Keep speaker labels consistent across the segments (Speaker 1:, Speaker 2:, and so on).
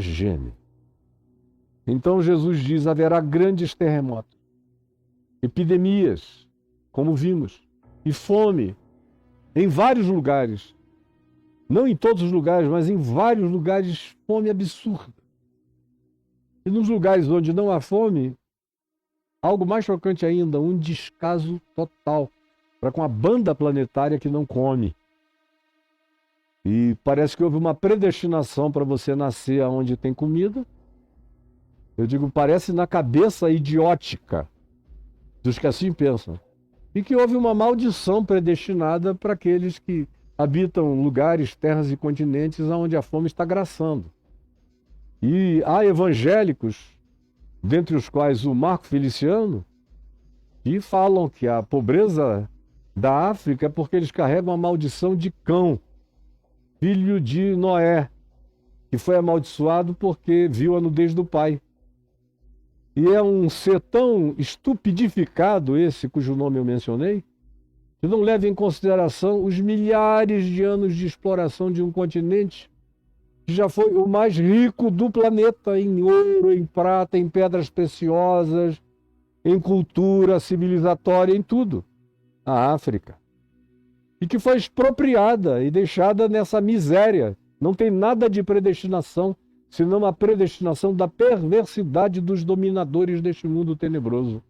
Speaker 1: geme. Então Jesus diz: haverá grandes terremotos, epidemias, como vimos, e fome em vários lugares. Não em todos os lugares, mas em vários lugares, fome absurda. E nos lugares onde não há fome, algo mais chocante ainda, um descaso total para com a banda planetária que não come. E parece que houve uma predestinação para você nascer onde tem comida. Eu digo, parece na cabeça idiótica dos que assim pensam. E que houve uma maldição predestinada para aqueles que habitam lugares, terras e continentes onde a fome está graçando. E há evangélicos, dentre os quais o Marco Feliciano, que falam que a pobreza da África é porque eles carregam a maldição de Cão, filho de Noé, que foi amaldiçoado porque viu a nudez do pai. E é um ser tão estupidificado esse, cujo nome eu mencionei, que não leva em consideração os milhares de anos de exploração de um continente que já foi o mais rico do planeta em ouro, em prata, em pedras preciosas, em cultura civilizatória, em tudo. A África. E que foi expropriada e deixada nessa miséria. Não tem nada de predestinação, senão a predestinação da perversidade dos dominadores deste mundo tenebroso.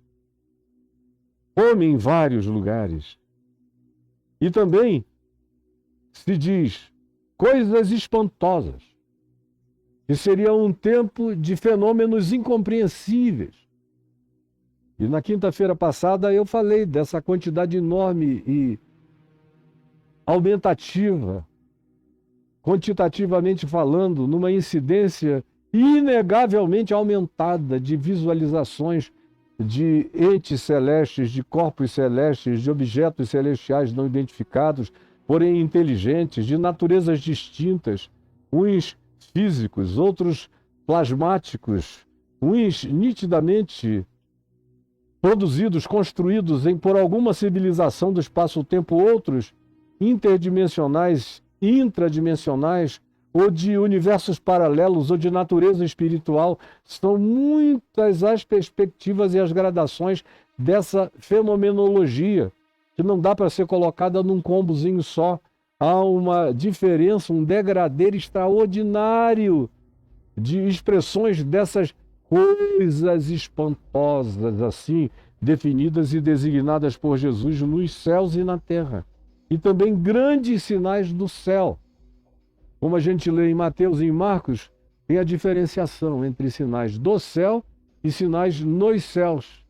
Speaker 1: Fome em vários lugares. E também se diz coisas espantosas, que seria um tempo de fenômenos incompreensíveis. E na quinta-feira passada eu falei dessa quantidade enorme e aumentativa, quantitativamente falando, numa incidência inegavelmente aumentada de visualizações de entes celestes, de corpos celestes, de objetos celestiais não identificados, porém inteligentes, de naturezas distintas, uns físicos, outros plasmáticos, uns nitidamente produzidos, construídos por alguma civilização do espaço-tempo, outros interdimensionais, intradimensionais, ou de universos paralelos, ou de natureza espiritual. São muitas as perspectivas e as gradações dessa fenomenologia, que não dá para ser colocada num combozinho só. Há uma diferença, um degradê extraordinário de expressões dessas coisas espantosas, assim, definidas e designadas por Jesus nos céus e na terra. E também grandes sinais do céu. Como a gente lê em Mateus e em Marcos, tem a diferenciação entre sinais do céu e sinais nos céus.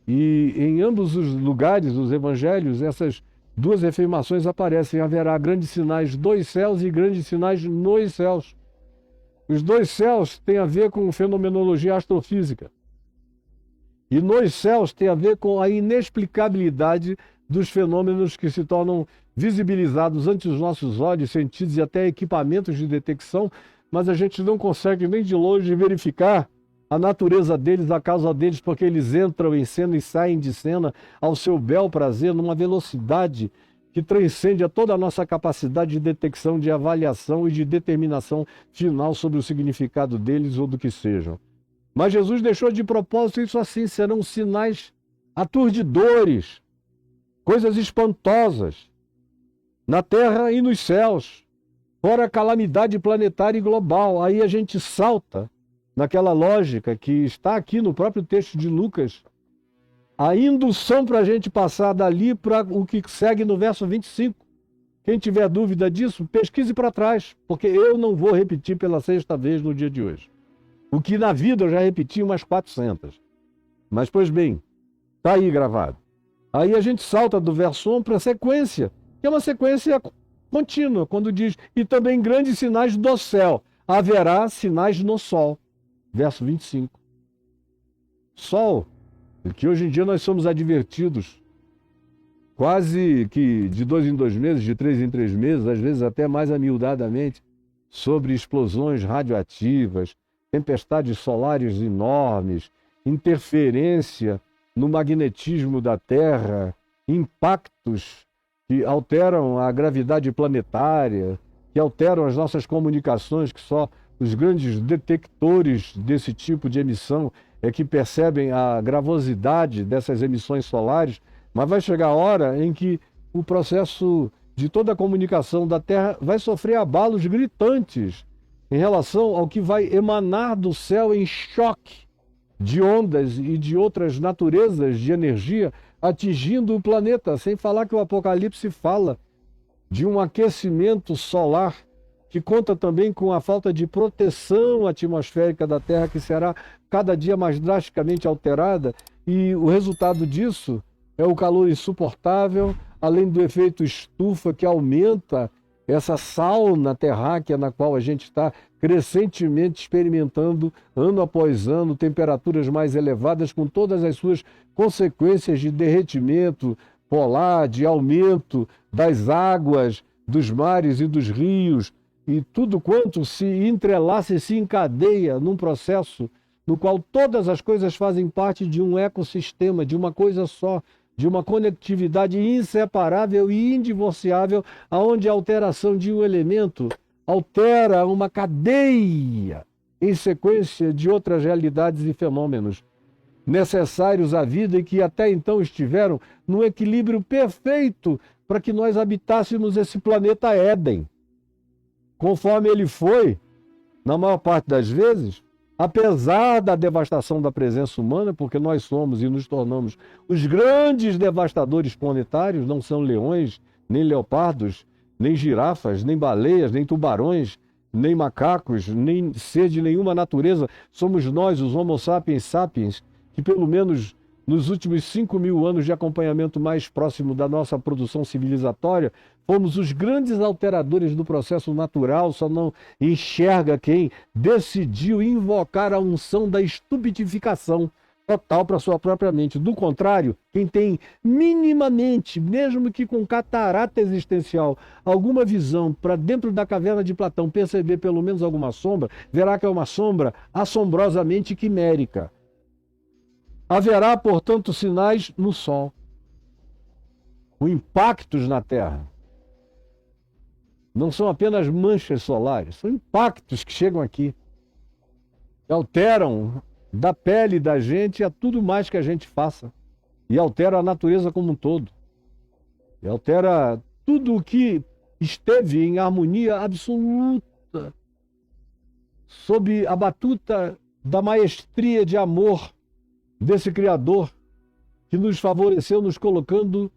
Speaker 1: E em ambos os lugares, os evangelhos, essas duas afirmações aparecem. Haverá grandes sinais dos céus e grandes sinais nos céus. Os dois céus têm a ver com fenomenologia astrofísica. E nos céus tem a ver com a inexplicabilidade dos fenômenos que se tornam visibilizados ante os nossos olhos, sentidos e até equipamentos de detecção, mas a gente não consegue nem de longe verificar a natureza deles, a causa deles, porque eles entram em cena e saem de cena ao seu bel prazer, numa velocidade que transcende a toda a nossa capacidade de detecção, de avaliação e de determinação final sobre o significado deles ou do que sejam. Mas Jesus deixou de propósito isso assim: serão sinais aturdidores, coisas espantosas, na terra e nos céus, fora a calamidade planetária e global. Aí a gente salta naquela lógica que está aqui no próprio texto de Lucas, a indução para a gente passar dali para o que segue no verso 25. Quem tiver dúvida disso, pesquise para trás, porque eu não vou repetir pela sexta vez no dia de hoje. O que na vida eu já repeti umas 400. Mas, pois bem, está aí gravado. Aí a gente salta do verso 1 para a sequência, que é uma sequência contínua, quando diz: e também grandes sinais do céu. Haverá sinais no sol. Verso 25. Sol, que hoje em dia nós somos advertidos quase que de 2 em 2 meses, de 3 em 3 meses, às vezes até mais amiudadamente, sobre explosões radioativas, tempestades solares enormes, interferência no magnetismo da Terra, impactos que alteram a gravidade planetária, que alteram as nossas comunicações, que só os grandes detectores desse tipo de emissão é que percebem a gravosidade dessas emissões solares, mas vai chegar a hora em que o processo de toda a comunicação da Terra vai sofrer abalos gritantes em relação ao que vai emanar do céu em choque de ondas e de outras naturezas de energia atingindo o planeta, sem falar que o Apocalipse fala de um aquecimento solar que conta também com a falta de proteção atmosférica da Terra, que será cada dia mais drasticamente alterada, e o resultado disso é o calor insuportável, além do efeito estufa que aumenta essa sauna terráquea na qual a gente está crescentemente experimentando, ano após ano, temperaturas mais elevadas, com todas as suas consequências de derretimento polar, de aumento das águas, dos mares e dos rios, e tudo quanto se entrelaça e se encadeia num processo no qual todas as coisas fazem parte de um ecossistema, de uma coisa só, de uma conectividade inseparável e indivociável, aonde a alteração de um elemento altera uma cadeia em sequência de outras realidades e fenômenos necessários à vida e que até então estiveram num equilíbrio perfeito para que nós habitássemos esse planeta Éden. Conforme ele foi, na maior parte das vezes, apesar da devastação da presença humana, porque nós somos e nos tornamos os grandes devastadores planetários, não são leões, nem leopardos, nem girafas, nem baleias, nem tubarões, nem macacos, nem ser de nenhuma natureza. Somos nós, os Homo sapiens sapiens, que pelo menos nos últimos 5.000 anos de acompanhamento mais próximo da nossa produção civilizatória, fomos os grandes alteradores do processo natural, só não enxerga quem decidiu invocar a unção da estupidificação total para sua própria mente. Do contrário, quem tem minimamente, mesmo que com catarata existencial, alguma visão para dentro da caverna de Platão perceber pelo menos alguma sombra, verá que é uma sombra assombrosamente quimérica. Haverá, portanto, sinais no Sol, com impactos na Terra. Não são apenas manchas solares, são impactos que chegam aqui, que alteram da pele da gente a tudo mais que a gente faça, e altera a natureza como um todo, e altera tudo o que esteve em harmonia absoluta, sob a batuta da maestria de amor desse Criador que nos favoreceu, nos colocando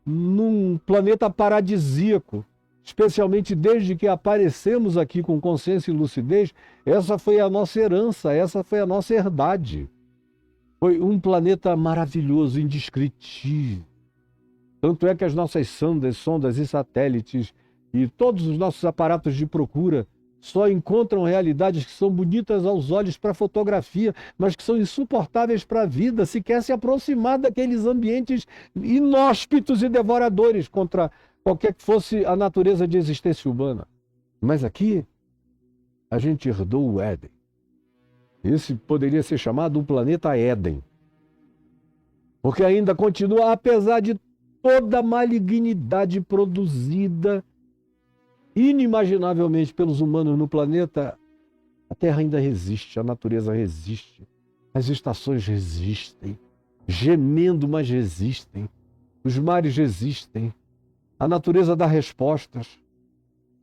Speaker 1: num planeta paradisíaco, especialmente desde que aparecemos aqui com consciência e lucidez. Essa foi a nossa herança, essa foi a nossa herdade. Foi um planeta maravilhoso, indescritível. Tanto é que as nossas sondas e satélites e todos os nossos aparatos de procura só encontram realidades que são bonitas aos olhos para fotografia, mas que são insuportáveis para a vida, se quer se aproximar daqueles ambientes inóspitos e devoradores contra qualquer que fosse a natureza de existência humana. Mas aqui, a gente herdou o Éden. Esse poderia ser chamado o planeta Éden. Porque ainda continua, apesar de toda a malignidade produzida inimaginavelmente pelos humanos no planeta, a Terra ainda resiste, a natureza resiste, as estações resistem, gemendo, mas resistem, os mares resistem, a natureza dá respostas.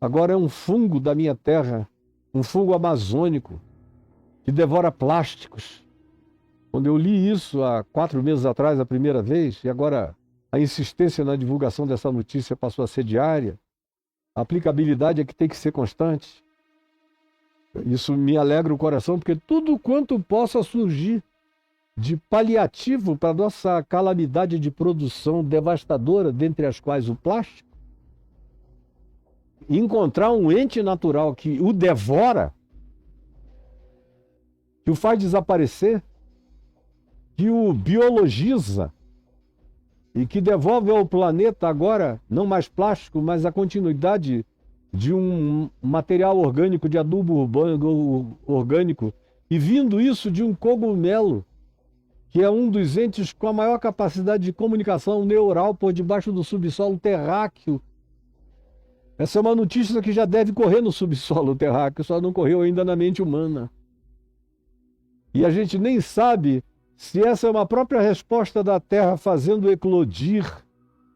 Speaker 1: Agora é um fungo da minha terra, um fungo amazônico, que devora plásticos. Quando eu li isso há 4 meses atrás, a primeira vez, e agora a insistência na divulgação dessa notícia passou a ser diária, a aplicabilidade é que tem que ser constante. Isso me alegra o coração, porque tudo quanto possa surgir de paliativo para a nossa calamidade de produção devastadora, dentre as quais o plástico, encontrar um ente natural que o devora, que o faz desaparecer, que o biologiza, e que devolve ao planeta agora, não mais plástico, mas a continuidade de um material orgânico, de adubo urbano, orgânico, e vindo isso de um cogumelo, que é um dos entes com a maior capacidade de comunicação neural por debaixo do subsolo terráqueo, Essa é uma notícia que já deve correr no subsolo terráqueo, só não correu ainda na mente humana. E a gente nem sabe se essa é uma própria resposta da Terra fazendo eclodir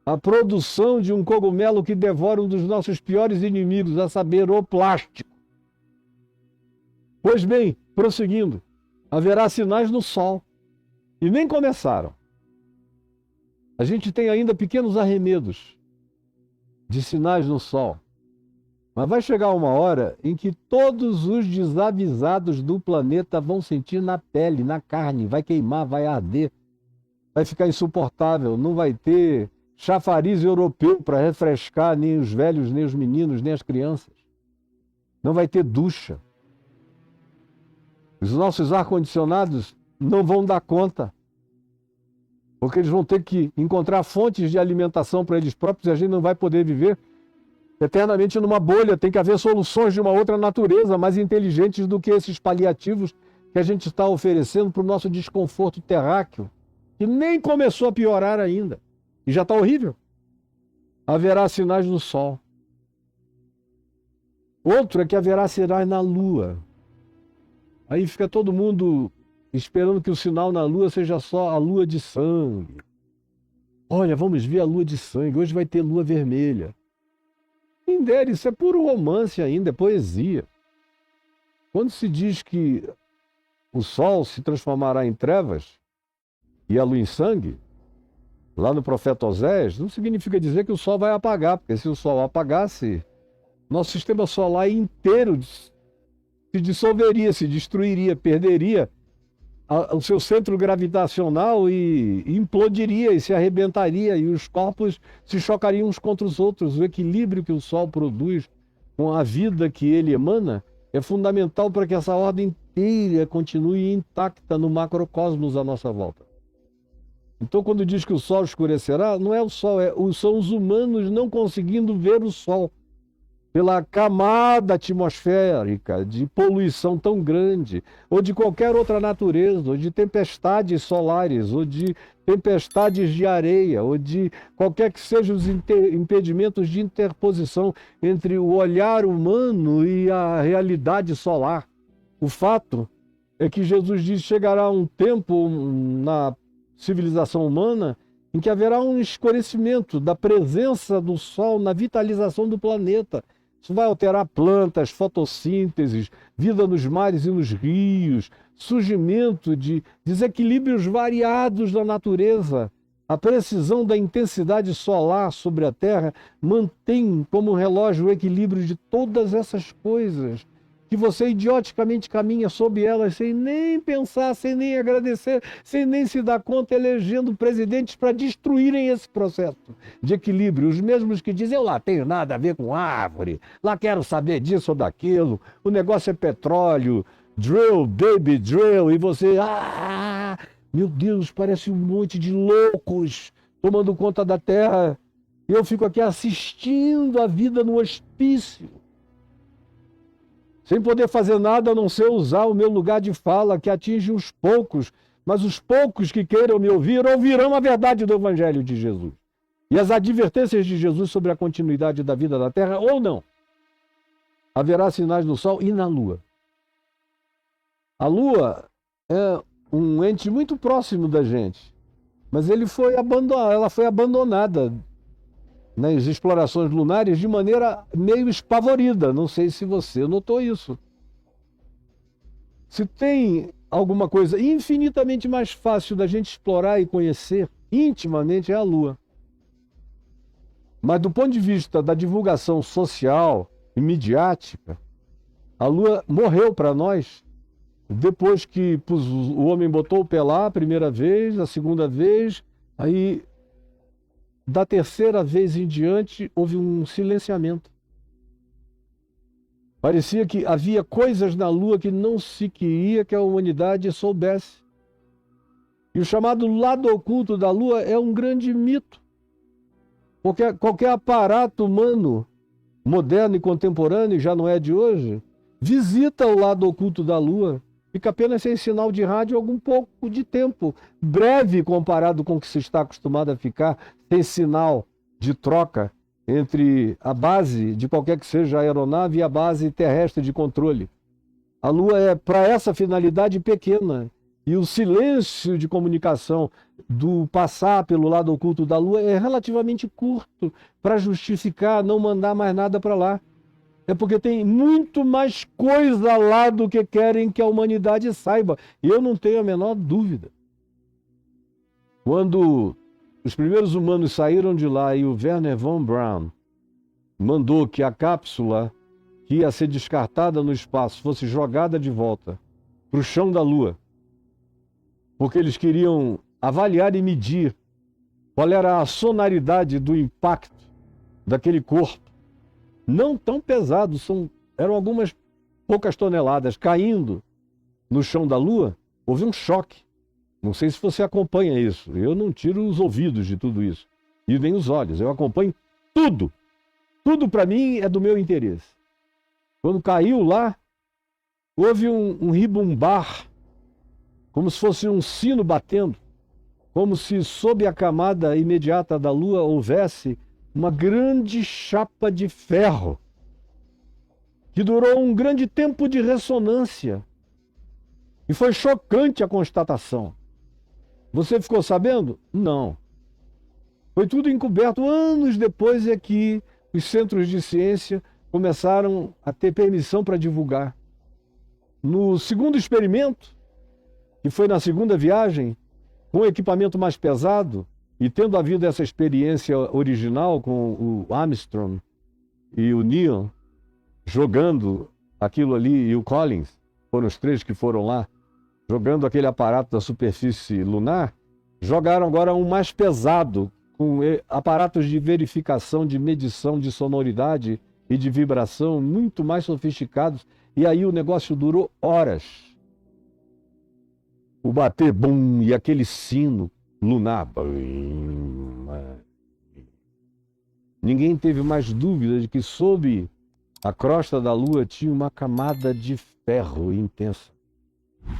Speaker 1: a produção de um cogumelo que devora um dos nossos piores inimigos, a saber, o plástico. Pois bem, prosseguindo, haverá sinais no Sol. E nem começaram. A gente tem ainda pequenos arremedos de sinais no Sol. Mas vai chegar uma hora em que todos os desavisados do planeta vão sentir na pele, na carne, vai queimar, vai arder, vai ficar insuportável, não vai ter chafariz europeu para refrescar nem os velhos, nem os meninos, nem as crianças. Não vai ter ducha. Os nossos ar-condicionados não vão dar conta, porque eles vão ter que encontrar fontes de alimentação para eles próprios e a gente não vai poder viver eternamente numa bolha. Tem que haver soluções de uma outra natureza, mais inteligentes do que esses paliativos que a gente está oferecendo para o nosso desconforto terráqueo, que nem começou a piorar ainda, e já está horrível. Haverá sinais no Sol. Outro é que haverá sinais na Lua. Aí fica todo mundo esperando que o sinal na Lua seja só a lua de sangue. Olha, vamos ver a lua de sangue, hoje vai ter lua vermelha. Indere, isso é puro romance ainda, é poesia. Quando se diz que o Sol se transformará em trevas e a lua em sangue, lá no profeta Oséias, não significa dizer que o Sol vai apagar, porque se o Sol apagasse, nosso sistema solar inteiro se dissolveria, se destruiria, perderia o seu centro gravitacional e implodiria e se arrebentaria e os corpos se chocariam uns contra os outros. O equilíbrio que o Sol produz com a vida que ele emana é fundamental para que essa ordem inteira continue intacta no macrocosmos à nossa volta. Então, quando diz que o Sol escurecerá, não é o Sol, são os humanos não conseguindo ver o Sol pela camada atmosférica de poluição tão grande, ou de qualquer outra natureza, ou de tempestades solares, ou de tempestades de areia, ou de qualquer que sejam os impedimentos de interposição entre o olhar humano e a realidade solar. O fato é que Jesus diz que chegará um tempo na civilização humana em que haverá um escurecimento da presença do Sol na vitalização do planeta. Isso vai alterar plantas, fotossíntese, vida nos mares e nos rios, surgimento de desequilíbrios variados da natureza. A precisão da intensidade solar sobre a Terra mantém como relógio o equilíbrio de todas essas coisas, que você idioticamente caminha sob elas sem nem pensar, sem nem agradecer, sem nem se dar conta, elegendo presidentes para destruírem esse processo de equilíbrio. Os mesmos que dizem, eu lá tenho nada a ver com árvore, lá quero saber disso ou daquilo, o negócio é petróleo, drill, baby, drill, e você, meu Deus, parece um monte de loucos tomando conta da terra. Eu fico aqui assistindo a vida no hospício, sem poder fazer nada a não ser usar o meu lugar de fala, que atinge uns poucos, mas os poucos que queiram me ouvir, ouvirão a verdade do Evangelho de Jesus. E as advertências de Jesus sobre a continuidade da vida da Terra, ou não. Haverá sinais no Sol e na Lua. A Lua é um ente muito próximo da gente, mas ela foi abandonada nas explorações lunares de maneira meio espavorida. Não sei se você notou isso. Se tem alguma coisa infinitamente mais fácil da gente explorar e conhecer intimamente é a Lua. Mas do ponto de vista da divulgação social e midiática, a Lua morreu para nós depois que o homem botou o pé lá a primeira vez, a segunda vez, aí da terceira vez em diante, houve um silenciamento. Parecia que havia coisas na Lua que não se queria que a humanidade soubesse. E o chamado lado oculto da Lua é um grande mito. Porque qualquer aparato humano, moderno e contemporâneo, já não é de hoje, visita o lado oculto da Lua. Fica apenas sem sinal de rádio algum pouco de tempo, breve comparado com o que se está acostumado a ficar, sem sinal de troca entre a base de qualquer que seja a aeronave e a base terrestre de controle. A Lua é, para essa finalidade, pequena. E o silêncio de comunicação do passar pelo lado oculto da Lua é relativamente curto para justificar não mandar mais nada para lá. É porque tem muito mais coisa lá do que querem que a humanidade saiba. E eu não tenho a menor dúvida. Quando os primeiros humanos saíram de lá e o Wernher von Braun mandou que a cápsula que ia ser descartada no espaço fosse jogada de volta para o chão da Lua, porque eles queriam avaliar e medir qual era a sonoridade do impacto daquele corpo, não tão pesado, eram algumas poucas toneladas caindo no chão da Lua, houve um choque. Não sei se você acompanha isso. Eu não tiro os ouvidos de tudo isso, e nem os olhos. Eu acompanho tudo. Tudo para mim é do meu interesse. Quando caiu lá, houve um ribumbar, como se fosse um sino batendo, como se sob a camada imediata da Lua houvesse uma grande chapa de ferro, que durou um grande tempo de ressonância. E foi chocante a constatação. Você ficou sabendo? Não. Foi tudo encoberto. Anos depois é que os centros de ciência começaram a ter permissão para divulgar. No segundo experimento, que foi na segunda viagem, com o equipamento mais pesado, e tendo havido essa experiência original com o Armstrong e o Neil jogando aquilo ali, e o Collins, foram os três que foram lá, jogando aquele aparato da superfície lunar, jogaram agora um mais pesado, com aparatos de verificação, de medição de sonoridade e de vibração muito mais sofisticados, e aí o negócio durou horas. O bater, bum, e aquele sino lunar. Ninguém teve mais dúvida de que sob a crosta da Lua tinha uma camada de ferro intensa.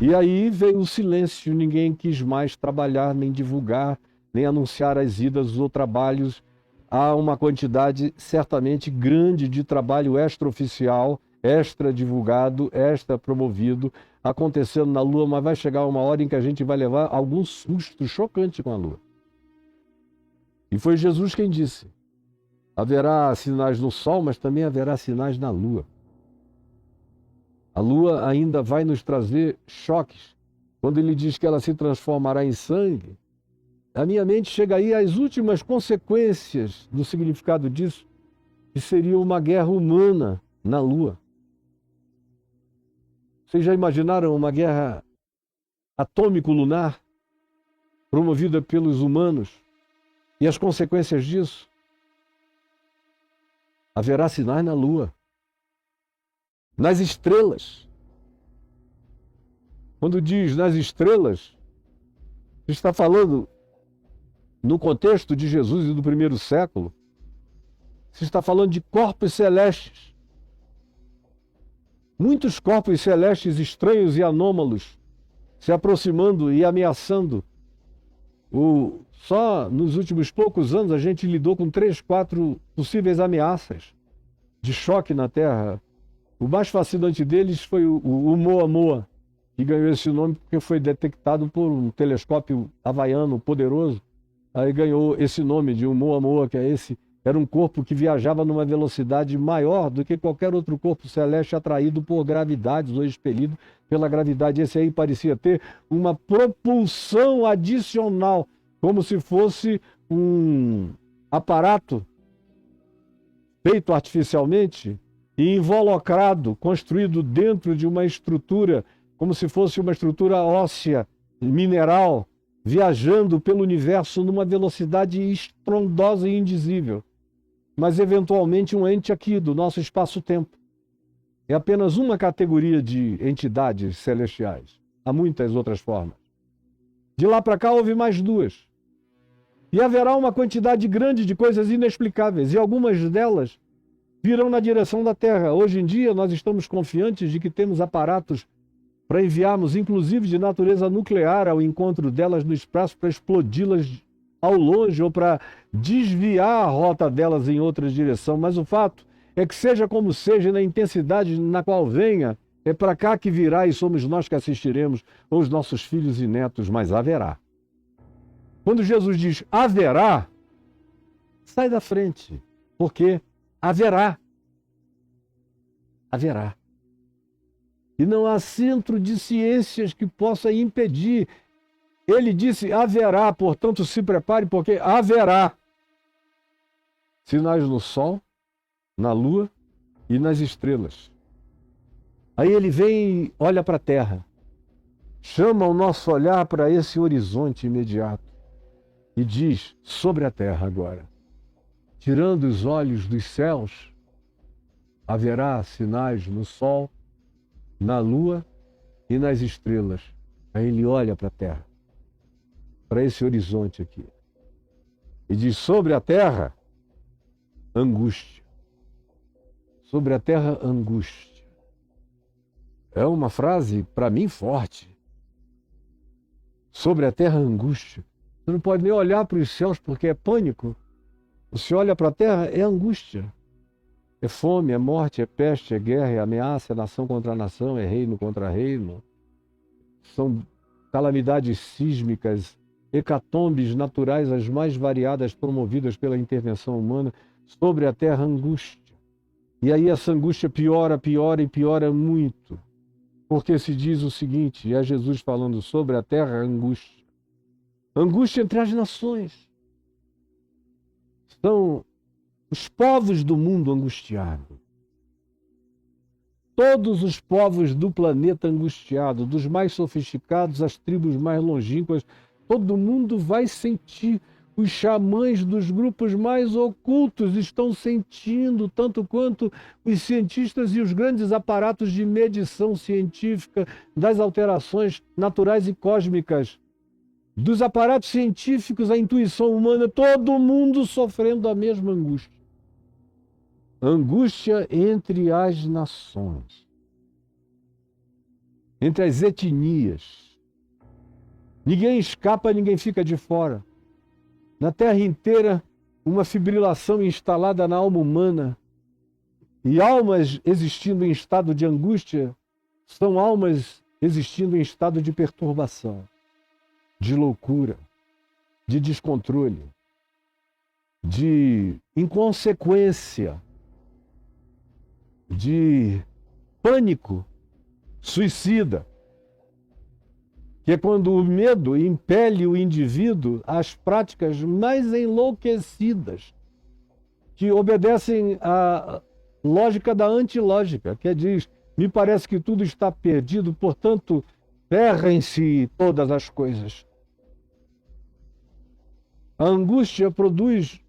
Speaker 1: E aí veio o silêncio, ninguém quis mais trabalhar, nem divulgar, nem anunciar as idas ou trabalhos. Há uma quantidade certamente grande de trabalho extraoficial, extra divulgado, extra promovido, acontecendo na Lua, mas vai chegar uma hora em que a gente vai levar algum susto chocante com a Lua. E foi Jesus quem disse: haverá sinais no Sol, mas também haverá sinais na Lua. A Lua ainda vai nos trazer choques. Quando ele diz que ela se transformará em sangue, a minha mente chega aí às últimas consequências do significado disso, que seria uma guerra humana na Lua. Vocês já imaginaram uma guerra atômico-lunar promovida pelos humanos e as consequências disso? Haverá sinais na Lua, nas estrelas. Quando diz nas estrelas, está falando no contexto de Jesus e do primeiro século, se está falando de corpos celestes. Muitos corpos celestes estranhos e anômalos se aproximando e ameaçando. Só nos últimos poucos anos a gente lidou com 3, 4 possíveis ameaças de choque na Terra. O mais fascinante deles foi o Oumuamua, que ganhou esse nome porque foi detectado por um telescópio havaiano poderoso. Aí ganhou esse nome de Oumuamua, que é esse. Era um corpo que viajava numa velocidade maior do que qualquer outro corpo celeste atraído por gravidades ou expelido pela gravidade. Esse aí parecia ter uma propulsão adicional, como se fosse um aparato feito artificialmente e involucrado, construído dentro de uma estrutura, como se fosse uma estrutura óssea, mineral, viajando pelo universo numa velocidade estrondosa e indizível. Mas, eventualmente, um ente aqui do nosso espaço-tempo. É apenas uma categoria de entidades celestiais. Há muitas outras formas. De lá para cá, houve mais 2. E haverá uma quantidade grande de coisas inexplicáveis, e algumas delas virão na direção da Terra. Hoje em dia, nós estamos confiantes de que temos aparatos para enviarmos, inclusive de natureza nuclear, ao encontro delas no espaço para explodi-las ao longe ou para desviar a rota delas em outra direção, mas o fato é que seja como seja, na intensidade na qual venha, é para cá que virá e somos nós que assistiremos, ou os nossos filhos e netos, mas haverá. Quando Jesus diz haverá, sai da frente, porque haverá. Haverá. E não há centro de ciências que possa impedir. Ele disse haverá, portanto se prepare, porque haverá sinais no sol, na lua e nas estrelas. Aí ele vem e olha para a terra, chama o nosso olhar para esse horizonte imediato e diz sobre a terra agora, tirando os olhos dos céus, haverá sinais no sol, na lua e nas estrelas. Aí ele olha para a terra, para esse horizonte aqui, e diz sobre a terra, angústia. Sobre a terra, angústia. É uma frase, para mim, forte. Sobre a terra, angústia. Você não pode nem olhar para os céus porque é pânico. Você olha para a terra, é angústia. É fome, é morte, é peste, é guerra, é ameaça, é nação contra nação, é reino contra reino. São calamidades sísmicas, hecatombes naturais as mais variadas promovidas pela intervenção humana. Sobre a terra, angústia. E aí essa angústia piora, piora e piora muito. Porque se diz o seguinte, é Jesus falando sobre a terra, angústia. Angústia entre as nações. São os povos do mundo angustiados. Todos os povos do planeta angustiados, dos mais sofisticados às tribos mais longínquas, todo mundo vai sentir. Os xamãs dos grupos mais ocultos estão sentindo, tanto quanto os cientistas e os grandes aparatos de medição científica das alterações naturais e cósmicas. Dos aparatos científicos à intuição humana, todo mundo sofrendo a mesma angústia. Angústia entre as nações, entre as etnias. Ninguém escapa, ninguém fica de fora. Na Terra inteira, uma fibrilação instalada na alma humana. E almas existindo em estado de angústia são almas existindo em estado de perturbação, de loucura, de descontrole, de inconsequência, de pânico suicida. Que é quando o medo impele o indivíduo às práticas mais enlouquecidas, que obedecem à lógica da antilógica, que diz, me parece que tudo está perdido, portanto, ferrem-se todas as coisas. A angústia produz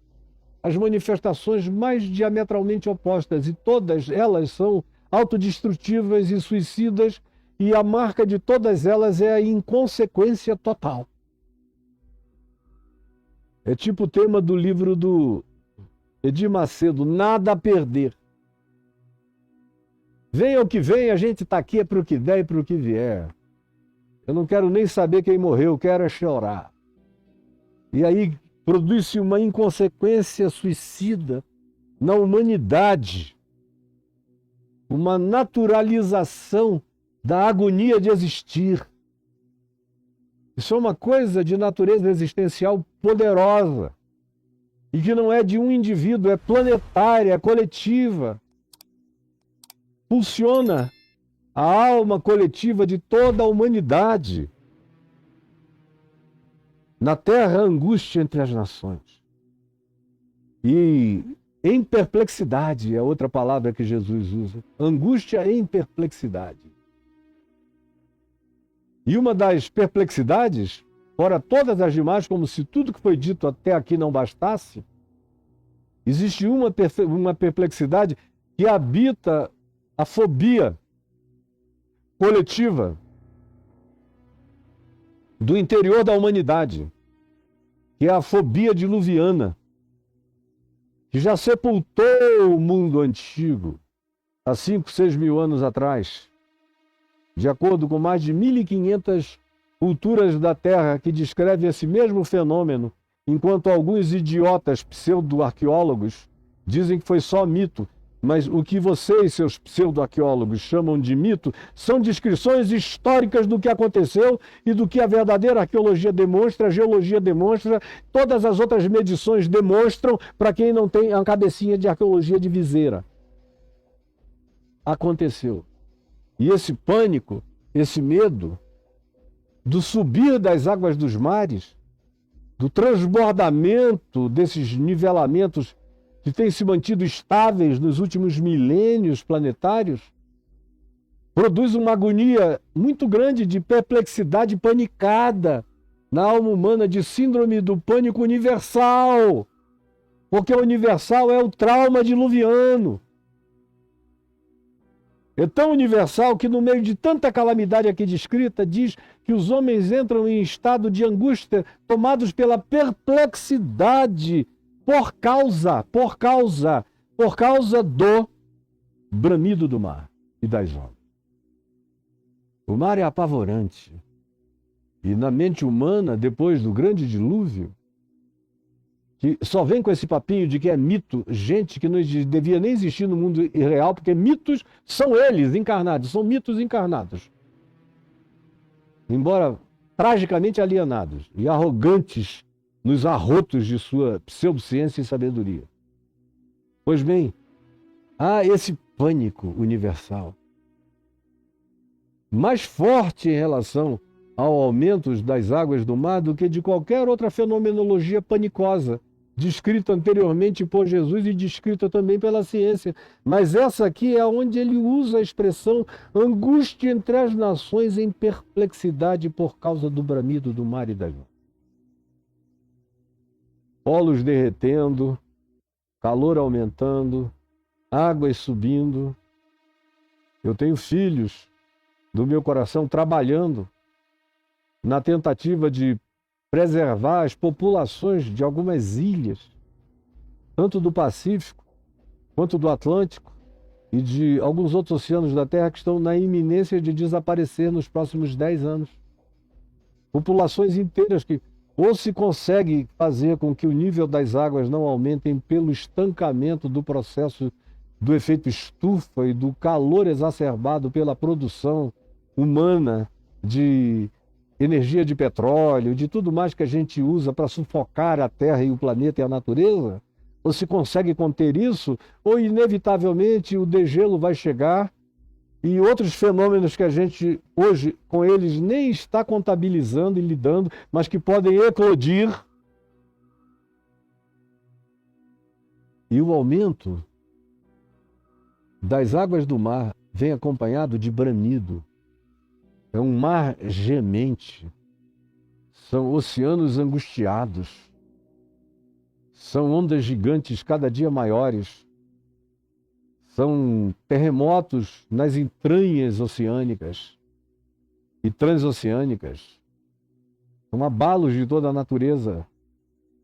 Speaker 1: as manifestações mais diametralmente opostas, e todas elas são autodestrutivas e suicidas, e a marca de todas elas é a inconsequência total. É tipo o tema do livro do Edir Macedo, Nada a Perder. Venha o que vem, a gente está aqui é para o que der e para o que vier. Eu não quero nem saber quem morreu, eu quero é chorar. E aí produz-se uma inconsequência suicida na humanidade, uma naturalização da agonia de existir. Isso é uma coisa de natureza existencial poderosa e que não é de um indivíduo, é planetária, é coletiva. Funciona a alma coletiva de toda a humanidade. Na terra, angústia entre as nações. E em perplexidade é outra palavra que Jesus usa. Angústia em perplexidade. E uma das perplexidades, fora todas as demais, como se tudo que foi dito até aqui não bastasse, existe uma perplexidade que habita a fobia coletiva do interior da humanidade, que é a fobia diluviana, que já sepultou o mundo antigo há 5, 6 mil anos atrás. De acordo com mais de 1.500 culturas da Terra que descrevem esse mesmo fenômeno, enquanto alguns idiotas pseudo-arqueólogos dizem que foi só mito. Mas o que vocês, seus pseudo-arqueólogos, chamam de mito são descrições históricas do que aconteceu e do que a verdadeira arqueologia demonstra, a geologia demonstra, todas as outras medições demonstram, para quem não tem a cabecinha de arqueologia de viseira. Aconteceu. E esse pânico, esse medo do subir das águas dos mares, do transbordamento desses nivelamentos que têm se mantido estáveis nos últimos milênios planetários, produz uma agonia muito grande de perplexidade panicada na alma humana, de síndrome do pânico universal, porque o universal é o trauma diluviano. É tão universal que, no meio de tanta calamidade aqui descrita, diz que os homens entram em estado de angústia, tomados pela perplexidade, por causa do bramido do mar e das ondas. O mar é apavorante. E na mente humana, depois do grande dilúvio, que só vem com esse papinho de que é mito, gente que não devia nem existir no mundo real, porque mitos são eles encarnados, são mitos encarnados. Embora tragicamente alienados e arrogantes nos arrotos de sua pseudociência e sabedoria. Pois bem, há esse pânico universal, mais forte em relação ao aumento das águas do mar do que de qualquer outra fenomenologia panicosa, descrita anteriormente por Jesus e descrita também pela ciência. Mas essa aqui é onde ele usa a expressão angústia entre as nações em perplexidade por causa do bramido do mar e das ondas. Polos derretendo, calor aumentando, águas subindo. Eu tenho filhos do meu coração trabalhando na tentativa de preservar as populações de algumas ilhas, tanto do Pacífico quanto do Atlântico e de alguns outros oceanos da Terra que estão na iminência de desaparecer nos próximos 10 anos. Populações inteiras que ou se consegue fazer com que o nível das águas não aumentem pelo estancamento do processo do efeito estufa e do calor exacerbado pela produção humana de energia de petróleo, de tudo mais que a gente usa para sufocar a Terra e o planeta e a natureza, ou se consegue conter isso, ou inevitavelmente o degelo vai chegar e outros fenômenos que a gente hoje com eles nem está contabilizando e lidando, mas que podem eclodir. E o aumento das águas do mar vem acompanhado de bramido. É um mar gemente, são oceanos angustiados, são ondas gigantes cada dia maiores, são terremotos nas entranhas oceânicas e transoceânicas, são abalos de toda a natureza.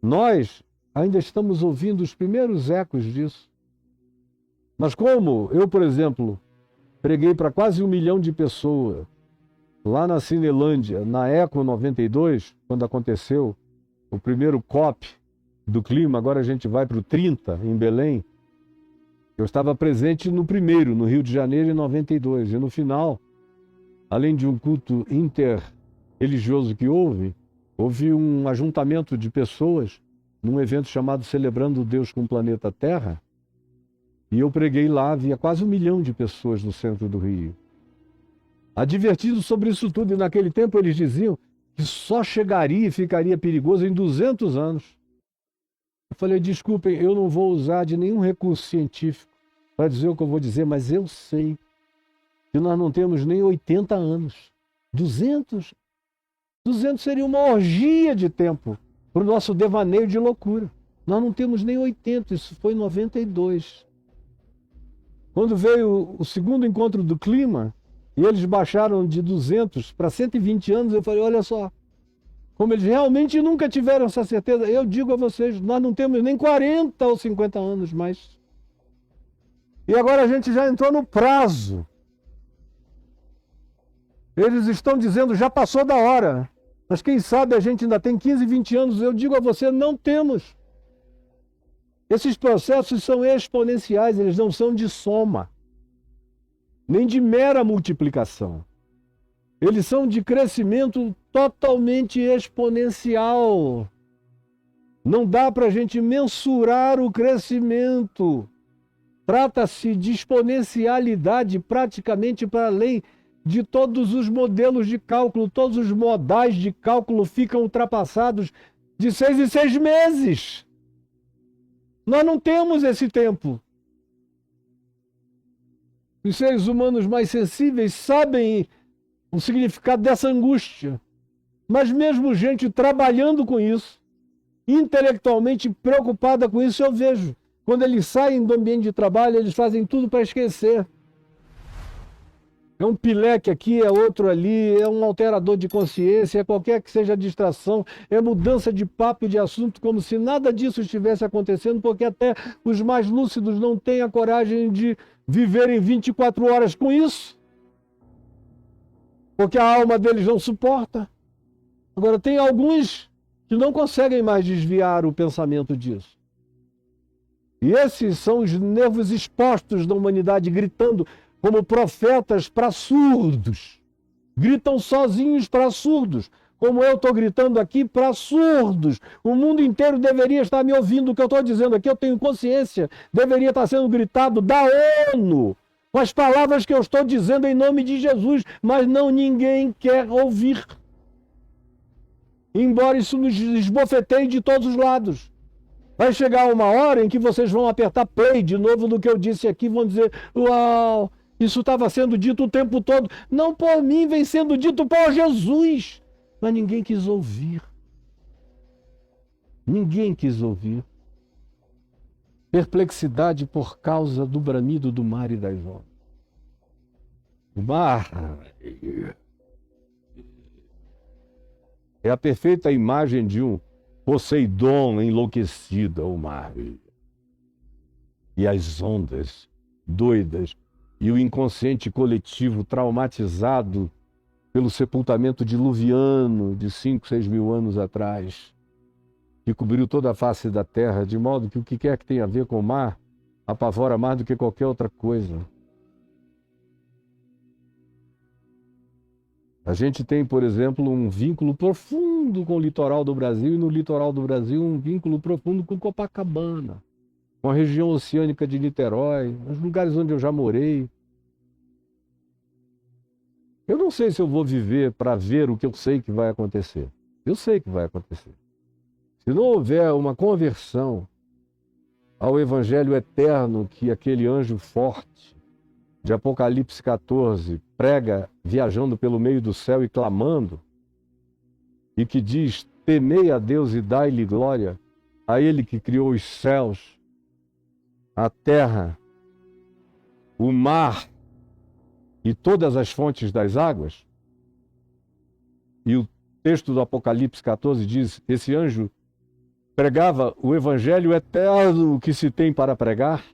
Speaker 1: Nós ainda estamos ouvindo os primeiros ecos disso. Mas como eu, por exemplo, preguei para quase 1 milhão de pessoas lá na Cinelândia, na Eco 92, quando aconteceu o primeiro COP do clima, agora a gente vai para o 30, em Belém. Eu estava presente no primeiro, no Rio de Janeiro, em 92. E no final, além de um culto interreligioso que houve um ajuntamento de pessoas num evento chamado Celebrando Deus com o Planeta Terra. E eu preguei lá, havia quase 1 milhão de pessoas no centro do Rio. Advertido sobre isso tudo, e naquele tempo eles diziam que só chegaria e ficaria perigoso em 200 anos. Eu falei, desculpem, eu não vou usar de nenhum recurso científico para dizer o que eu vou dizer, mas eu sei que nós não temos nem 80 anos. 200 seria uma orgia de tempo para o nosso devaneio de loucura. Nós não temos nem 80, isso foi em 92. Quando veio o segundo encontro do clima, e eles baixaram de 200 para 120 anos, eu falei, olha só, como eles realmente nunca tiveram essa certeza. Eu digo a vocês, nós não temos nem 40 ou 50 anos mais. E agora a gente já entrou no prazo. Eles estão dizendo, já passou da hora. Mas quem sabe a gente ainda tem 15, 20 anos, eu digo a você, não temos. Esses processos são exponenciais, eles não são de soma, nem de mera multiplicação. Eles são de crescimento totalmente exponencial. Não dá para a gente mensurar o crescimento. Trata-se de exponencialidade praticamente para além de todos os modelos de cálculo. Todos os modais de cálculo ficam ultrapassados de 6 em 6 meses. Nós não temos esse tempo. Os seres humanos mais sensíveis sabem o significado dessa angústia. Mas mesmo gente trabalhando com isso, intelectualmente preocupada com isso, eu vejo. Quando eles saem do ambiente de trabalho, eles fazem tudo para esquecer. É um pileque aqui, é outro ali, é um alterador de consciência, é qualquer que seja a distração, é mudança de papo e de assunto, como se nada disso estivesse acontecendo, porque até os mais lúcidos não têm a coragem de viverem 24 horas com isso, porque a alma deles não suporta. Agora, tem alguns que não conseguem mais desviar o pensamento disso. E esses são os nervos expostos da humanidade gritando como profetas para surdos. Gritam sozinhos para surdos, como eu estou gritando aqui para surdos. O mundo inteiro deveria estar me ouvindo. O que eu estou dizendo aqui, eu tenho consciência, deveria estar sendo gritado da ONU, com as palavras que eu estou dizendo em nome de Jesus, mas não, ninguém quer ouvir. Embora isso nos esbofeteie de todos os lados. Vai chegar uma hora em que vocês vão apertar play de novo no que eu disse aqui, vão dizer, uau, isso estava sendo dito o tempo todo. Não por mim, vem sendo dito por Jesus. Mas ninguém quis ouvir. Ninguém quis ouvir. Perplexidade por causa do bramido do mar e das ondas. O mar é a perfeita imagem de um Poseidon enlouquecido ao mar. E as ondas doidas e o inconsciente coletivo traumatizado pelo sepultamento diluviano de 5, 6 mil anos atrás, que cobriu toda a face da terra, de modo que o que quer que tenha a ver com o mar apavora mais do que qualquer outra coisa. A gente tem, por exemplo, um vínculo profundo com o litoral do Brasil, e no litoral do Brasil um vínculo profundo com Copacabana, com a região oceânica de Niterói, os lugares onde eu já morei. Eu não sei se eu vou viver para ver o que eu sei que vai acontecer. Eu sei que vai acontecer. Se não houver uma conversão ao evangelho eterno que aquele anjo forte de Apocalipse 14 prega viajando pelo meio do céu e clamando, e que diz, temei a Deus e dai-lhe glória, a Ele que criou os céus, a terra, o mar e todas as fontes das águas. E o texto do Apocalipse 14 diz, esse anjo pregava o evangelho eterno que se tem para pregar.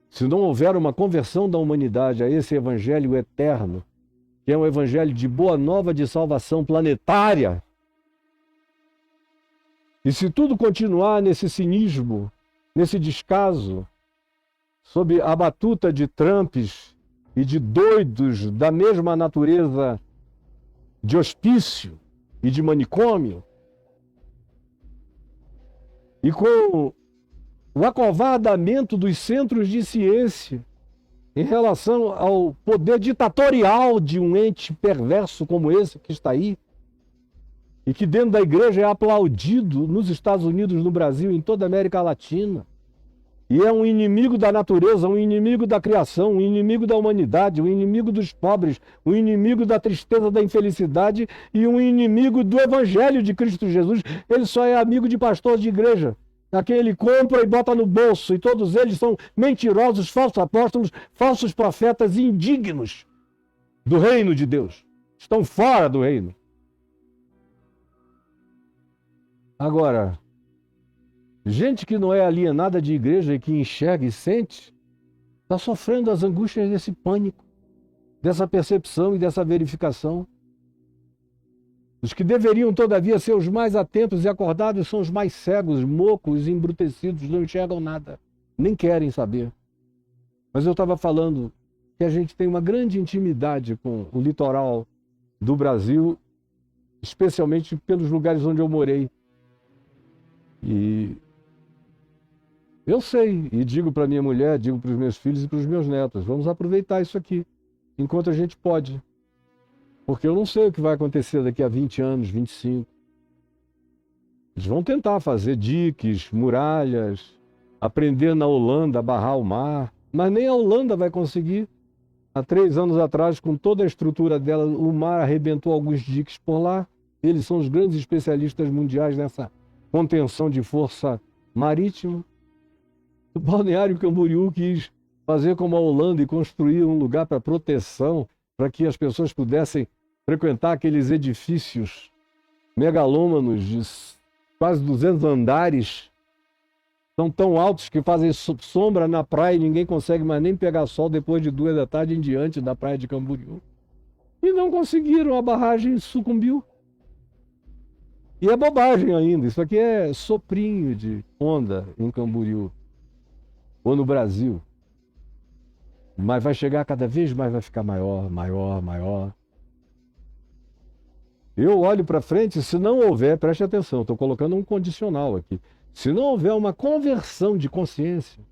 Speaker 1: Se não houver uma conversão da humanidade a esse evangelho eterno, que é um evangelho de boa nova de salvação planetária, e se tudo continuar nesse cinismo, nesse descaso, sob a batuta de Trumps e de doidos da mesma natureza de hospício e de manicômio, e com o acovardamento dos centros de ciência em relação ao poder ditatorial de um ente perverso como esse que está aí, e que dentro da igreja é aplaudido nos Estados Unidos, no Brasil, em toda a América Latina, e é um inimigo da natureza, um inimigo da criação, um inimigo da humanidade, um inimigo dos pobres, um inimigo da tristeza, da infelicidade e um inimigo do evangelho de Cristo Jesus. Ele só é amigo de pastor de igreja, a quem ele compra e bota no bolso, e todos eles são mentirosos, falsos apóstolos, falsos profetas indignos do reino de Deus. Estão fora do reino. Agora, gente que não é alienada de igreja e que enxerga e sente, está sofrendo as angústias desse pânico, dessa percepção e dessa verificação. Os que deveriam, todavia, ser os mais atentos e acordados são os mais cegos, mocos e embrutecidos, não enxergam nada, nem querem saber. Mas eu estava falando que a gente tem uma grande intimidade com o litoral do Brasil, especialmente pelos lugares onde eu morei. E eu sei, e digo para minha mulher, digo para os meus filhos e para os meus netos, vamos aproveitar isso aqui, enquanto a gente pode. Porque eu não sei o que vai acontecer daqui a 20 anos, 25. Eles vão tentar fazer diques, muralhas, aprender na Holanda a barrar o mar, mas nem a Holanda vai conseguir. Há 3 anos atrás, com toda a estrutura dela, o mar arrebentou alguns diques por lá. Eles são os grandes especialistas mundiais nessa contenção de força marítima. O Balneário Camboriú quis fazer como a Holanda e construir um lugar para proteção, para que as pessoas pudessem frequentar aqueles edifícios megalômanos de quase 200 andares. São tão altos que fazem sombra na praia e ninguém consegue mais nem pegar sol depois de 2 da tarde em diante da praia de Camboriú. E não conseguiram, a barragem sucumbiu. E é bobagem ainda, isso aqui é soprinho de onda em Camboriú, ou no Brasil. Mas vai chegar cada vez mais, vai ficar maior, maior, maior. Eu olho para frente, se não houver, preste atenção, estou colocando um condicional aqui. Se não houver uma conversão de consciência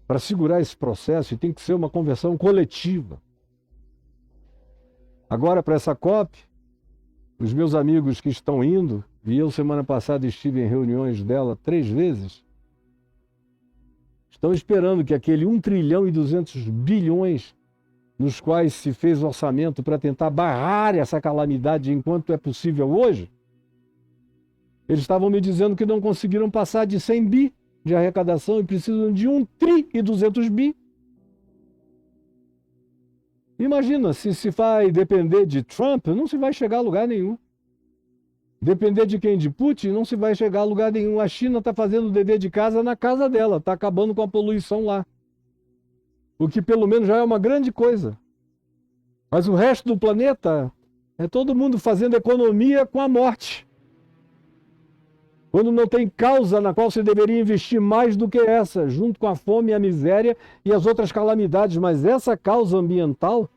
Speaker 1: para segurar esse processo, e tem que ser uma conversão coletiva. Agora, para essa COP, os meus amigos que estão indo, e eu semana passada estive em reuniões dela 3 vezes, estão esperando que aquele 1 trilhão e 200 bilhões nos quais se fez orçamento para tentar barrar essa calamidade enquanto é possível hoje, eles estavam me dizendo que não conseguiram passar de 100 bi de arrecadação e precisam de 1 tri e 200 bi. Imagina, se vai depender de Trump, não se vai chegar a lugar nenhum. Depender de quem? De Putin, não se vai chegar a lugar nenhum. A China está fazendo o dever de casa na casa dela, está acabando com a poluição lá. O que pelo menos já é uma grande coisa. Mas o resto do planeta é todo mundo fazendo economia com a morte. Quando não tem causa na qual se deveria investir mais do que essa, junto com a fome, a miséria e as outras calamidades. Mas essa causa ambiental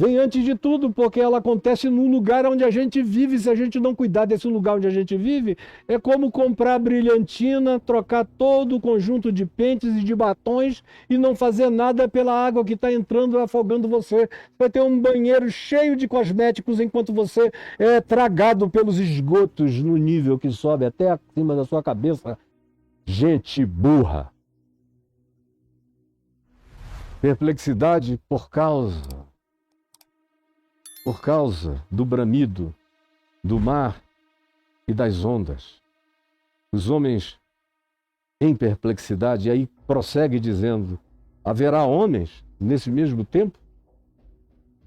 Speaker 1: vem antes de tudo, porque ela acontece no lugar onde a gente vive. Se a gente não cuidar desse lugar onde a gente vive, é como comprar brilhantina, trocar todo o conjunto de pentes e de batons e não fazer nada pela água que está entrando e afogando você. Você vai ter um banheiro cheio de cosméticos enquanto você é tragado pelos esgotos no nível que sobe até acima da sua cabeça. Gente burra. Perplexidade por causa do bramido, do mar e das ondas. Os homens em perplexidade, e aí prossegue dizendo, haverá homens nesse mesmo tempo?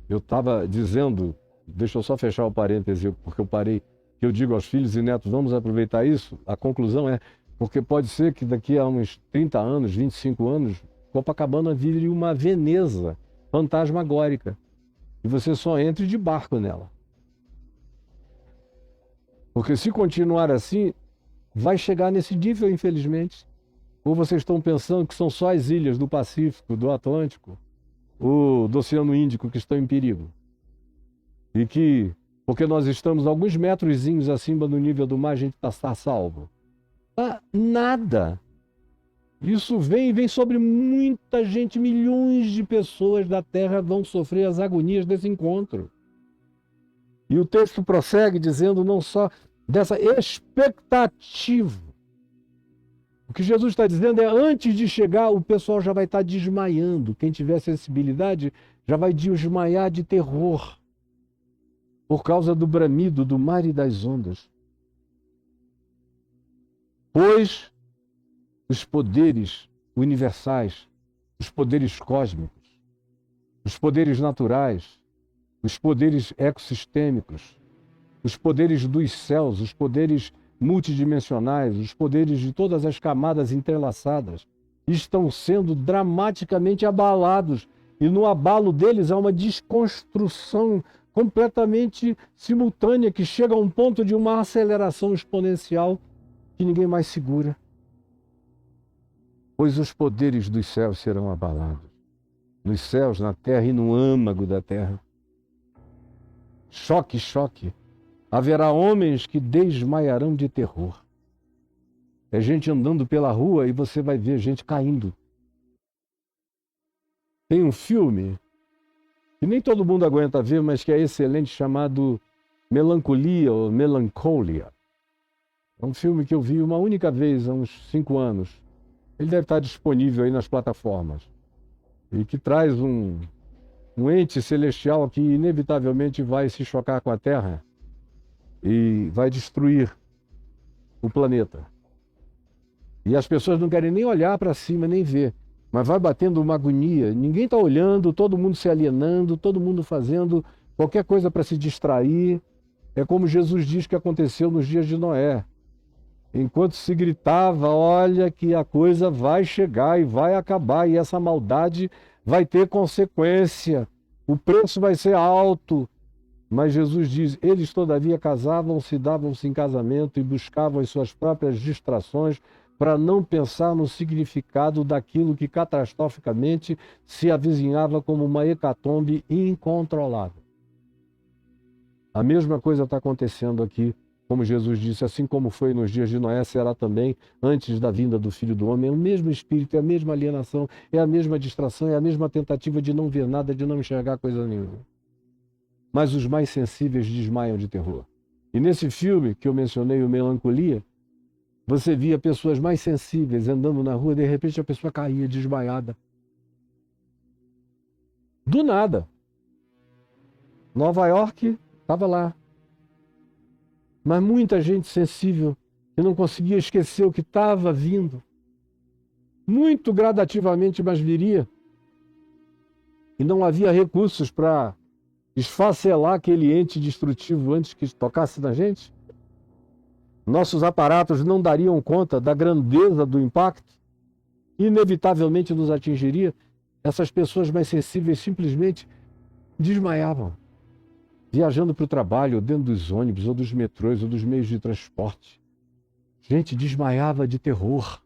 Speaker 1: Eu estava dizendo, deixa eu só fechar o parêntese, porque eu parei, que eu digo aos filhos e netos, vamos aproveitar isso? A conclusão é, porque pode ser que daqui a uns 30 anos, 25 anos, Copacabana vire uma Veneza fantasmagórica. E você só entre de barco nela. Porque se continuar assim, vai chegar nesse nível, infelizmente. Ou vocês estão pensando que são só as ilhas do Pacífico, do Atlântico, ou do Oceano Índico que estão em perigo. E que, porque nós estamos alguns metrozinhos acima do nível do mar, a gente está salvo. Nada. Isso vem sobre muita gente, milhões de pessoas da Terra vão sofrer as agonias desse encontro. E o texto prossegue dizendo não só dessa expectativa. O que Jesus está dizendo é, antes de chegar, o pessoal já vai estar desmaiando. Quem tiver sensibilidade já vai desmaiar de terror por causa do bramido do mar e das ondas. Pois os poderes universais, os poderes cósmicos, os poderes naturais, os poderes ecossistêmicos, os poderes dos céus, os poderes multidimensionais, os poderes de todas as camadas entrelaçadas, estão sendo dramaticamente abalados. E no abalo deles há uma desconstrução completamente simultânea, que chega a um ponto de uma aceleração exponencial que ninguém mais segura. Pois os poderes dos céus serão abalados, nos céus, na terra e no âmago da terra. Choque, choque. Haverá homens que desmaiarão de terror. É gente andando pela rua e você vai ver gente caindo. Tem um filme que nem todo mundo aguenta ver, mas que é excelente, chamado Melancolia ou Melancholia. É um filme que eu vi uma única vez, há uns 5 anos. Ele deve estar disponível aí nas plataformas. E que traz um ente celestial que inevitavelmente vai se chocar com a Terra e vai destruir o planeta. E as pessoas não querem nem olhar para cima, nem ver. Mas vai batendo uma agonia. Ninguém está olhando, todo mundo se alienando, todo mundo fazendo qualquer coisa para se distrair. É como Jesus diz que aconteceu nos dias de Noé. Enquanto se gritava, olha que a coisa vai chegar e vai acabar, e essa maldade vai ter consequência. O preço vai ser alto. Mas Jesus diz, eles todavia casavam-se, davam-se em casamento e buscavam as suas próprias distrações para não pensar no significado daquilo que catastroficamente se avizinhava como uma hecatombe incontrolável. A mesma coisa está acontecendo aqui, como Jesus disse, assim como foi nos dias de Noé, será também antes da vinda do Filho do Homem. É o mesmo espírito, é a mesma alienação, é a mesma distração, é a mesma tentativa de não ver nada, de não enxergar coisa nenhuma. Mas os mais sensíveis desmaiam de terror. E nesse filme que eu mencionei, o Melancolia, você via pessoas mais sensíveis andando na rua, de repente a pessoa caía desmaiada. Do nada. Nova York estava lá. Mas muita gente sensível que não conseguia esquecer o que estava vindo. Muito gradativamente, mas viria. E não havia recursos para esfacelar aquele ente destrutivo antes que tocasse na gente. Nossos aparatos não dariam conta da grandeza do impacto. Inevitavelmente nos atingiria. Essas pessoas mais sensíveis simplesmente desmaiavam. Viajando para o trabalho, ou dentro dos ônibus, ou dos metrôs, ou dos meios de transporte. Gente desmaiava de terror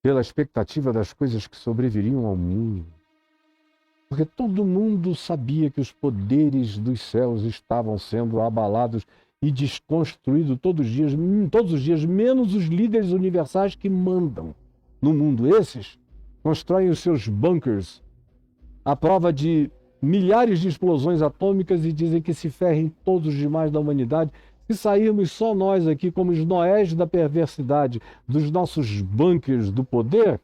Speaker 1: pela expectativa das coisas que sobreviriam ao mundo. Porque todo mundo sabia que os poderes dos céus estavam sendo abalados e desconstruídos todos os dias, menos os líderes universais que mandam no mundo. Esses constroem os seus bunkers à prova de milhares de explosões atômicas e dizem que se ferrem todos os demais da humanidade. Se sairmos só nós aqui como os Noés da perversidade dos nossos bunkers do poder,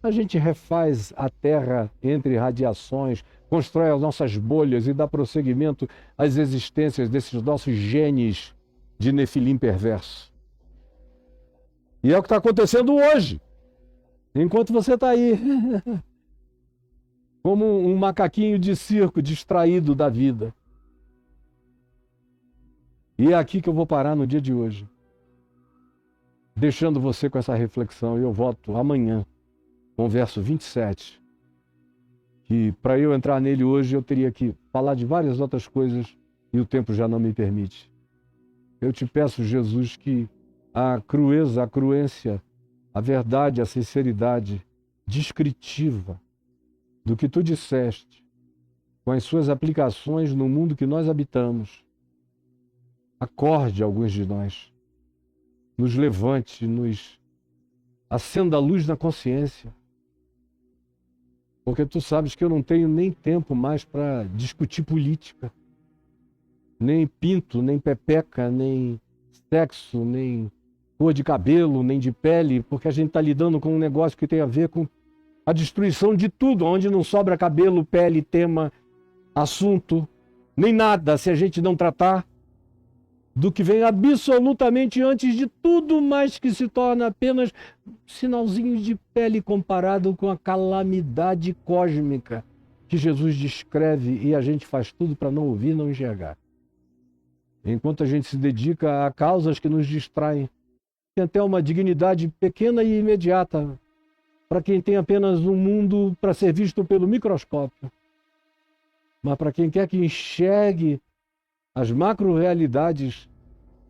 Speaker 1: a gente refaz a Terra entre radiações, constrói as nossas bolhas e dá prosseguimento às existências desses nossos genes de Nefilim perverso. E é o que está acontecendo hoje, enquanto você está aí, como um macaquinho de circo distraído da vida. E é aqui que eu vou parar no dia de hoje, deixando você com essa reflexão. E eu volto amanhã com o verso 27, que para eu entrar nele hoje eu teria que falar de várias outras coisas e o tempo já não me permite. Eu te peço, Jesus, que a crueza, a cruência, a verdade, a sinceridade descritiva do que tu disseste, com as suas aplicações no mundo que nós habitamos, acorde alguns de nós, nos levante, nos acenda a luz na consciência, porque tu sabes que eu não tenho nem tempo mais para discutir política, nem pinto, nem pepeca, nem sexo, nem cor de cabelo, nem de pele, porque a gente está lidando com um negócio que tem a ver com a destruição de tudo, onde não sobra cabelo, pele, tema, assunto, nem nada, se a gente não tratar do que vem absolutamente antes de tudo, mas que se torna apenas sinalzinho de pele comparado com a calamidade cósmica que Jesus descreve e a gente faz tudo para não ouvir, não enxergar. Enquanto a gente se dedica a causas que nos distraem, tem até uma dignidade pequena e imediata para quem tem apenas um mundo para ser visto pelo microscópio. mas para quem quer que enxergue as macro-realidades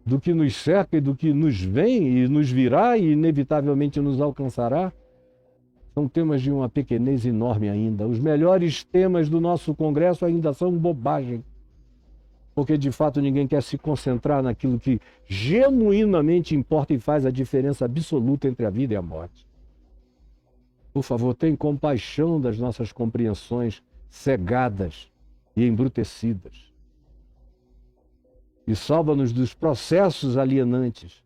Speaker 1: do que nos cerca e do que nos vem e nos virá e inevitavelmente nos alcançará, são temas de uma pequenez enorme ainda. Os melhores temas do nosso Congresso ainda são bobagem, porque de fato ninguém quer se concentrar naquilo que genuinamente importa e faz a diferença absoluta entre a vida e a morte. Por favor, tenha compaixão das nossas compreensões cegadas e embrutecidas. E salva-nos dos processos alienantes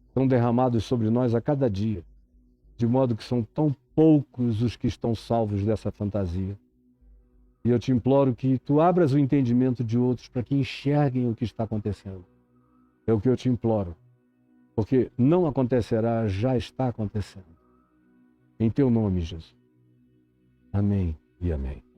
Speaker 1: que são derramados sobre nós a cada dia, de modo que são tão poucos os que estão salvos dessa fantasia. E eu te imploro que tu abras o entendimento de outros para que enxerguem o que está acontecendo. É o que eu te imploro, porque não acontecerá, já está acontecendo. Em teu nome, Jesus. Amém e amém.